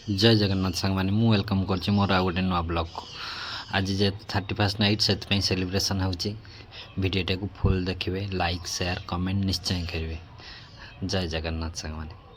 जय जगन्नाथ सांग मैंने मु वेलकम कर मोर आ गोटे नुआ ब्लॉग को आज जे 31 नाइट से सेलिब्रेशन होची वीडियो को फुल देखिए लाइक शेयर कमेंट निश्चय करेंगे। जय जगन्नाथ सांग मैंने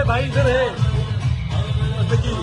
भाई इधर है दही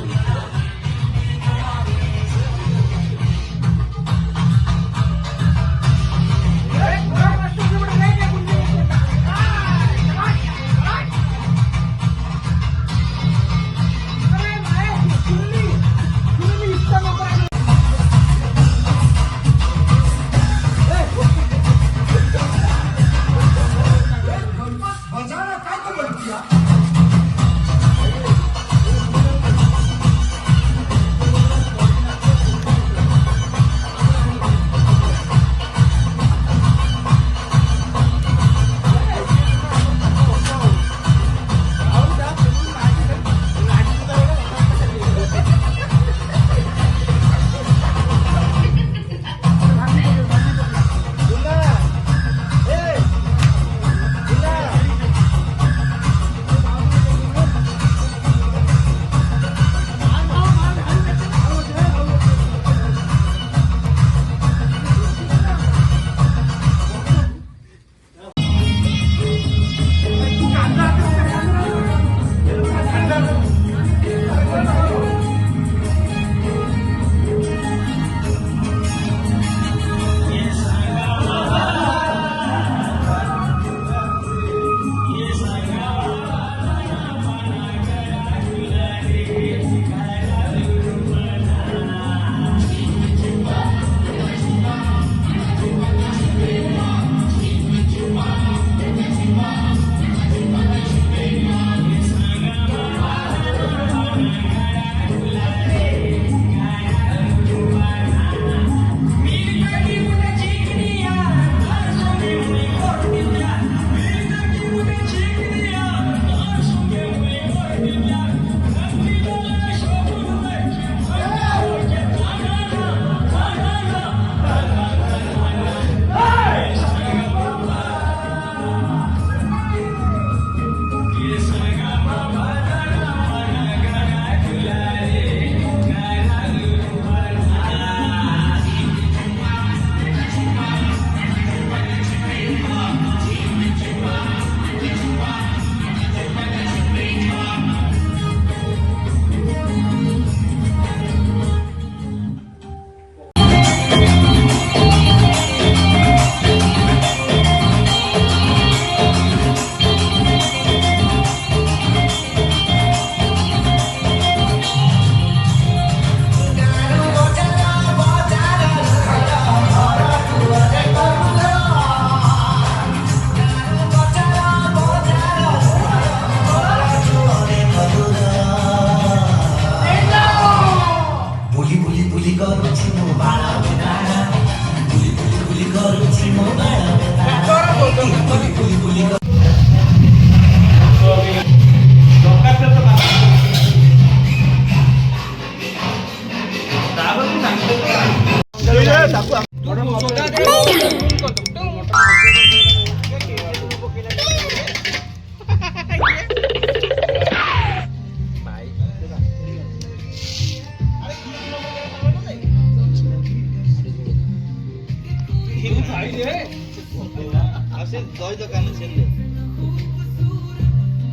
दुकान छेले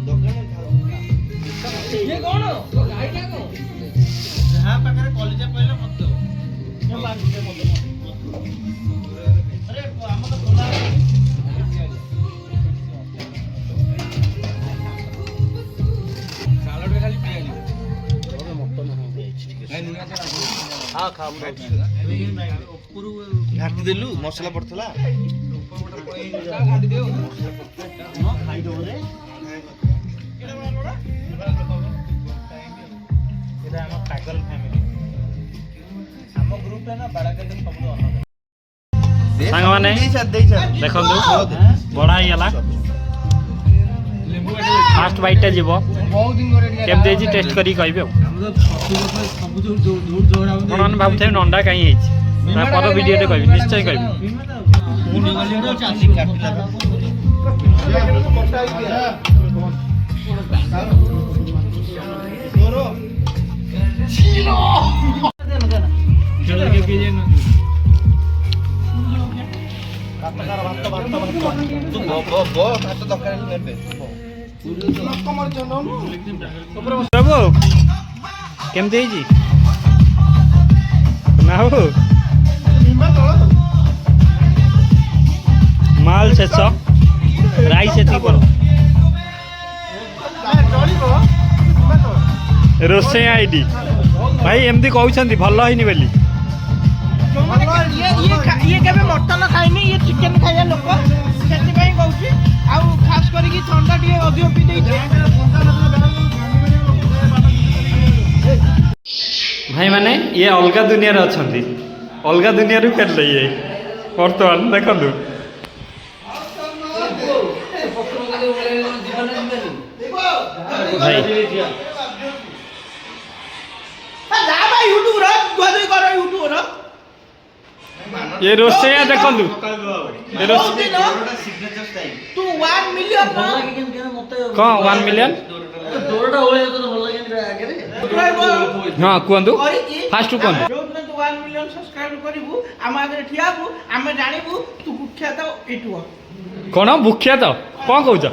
दुकान ये कौन आईटा को जहां पाखरे कॉलेज पहले मत दो मैं बात दे मत अरे हम तो बोला सालाड में खाली पियाली और मत ना नहीं नुना हां खा उपरु घाटी देलु मसला पड़थला घाटी देओ हां खाई दो रे एटा हम पागल फैमिली हम ग्रुप है ना बड़ा के दिन सब अलग सांग माने देखो बड़ा ही गला फास्ट बाइट टा जीवो बहुत दिन करे केम देजी टेस्ट करी कहबे हम सब जो भाबथे नंडा काई हेछि ତାପର ଭିଡ଼ିଓରେ କହିବି ନିଶ୍ଚୟ କହିବି। ବାବୁ କେମିତି ହେଇଛି ନା ହଉ ମାଲ ଶେଷ ରାଇସ୍ ଏତିକି ପଡ ରୋଷେଇ ଆଇଡି ଭାଇ ଏମିତି କହୁଛନ୍ତି ଭଲ ହେଇନି ବୋଲି। ଇଏ କେବେ ମଟନ ଖାଇନି, ଇଏ ଚିକେନ ଖାଇବା ଲୋକ, ସେଥିପାଇଁ କହୁଛି। ଆଉ ଖାସ କରିକି ଥଣ୍ଡା ଟିକେ ଅଧିକ ପିଇ ଦେଇଛି। ଭାଇ ମାନେ ଇଏ ଅଲଗା ଦୁନିଆରେ ଅଛନ୍ତି, ଅଲଗା ଦୁନିଆରୁ ଫେରିଲେ ଇଏ ବର୍ତ୍ତମାନ ଦେଖନ୍ତୁ। ଭାଇ ये रोषेया देखंतु ये तू 1 मिलियन कौन 1 मिलियन हाँ कहतु फास्ट कहतु 1 मिलियन सब्सक्राइब करिवु हम आगे ठियाबु हम जानिबु तू कुख्यात एटुआ कौन भूख्यात कौन कहूच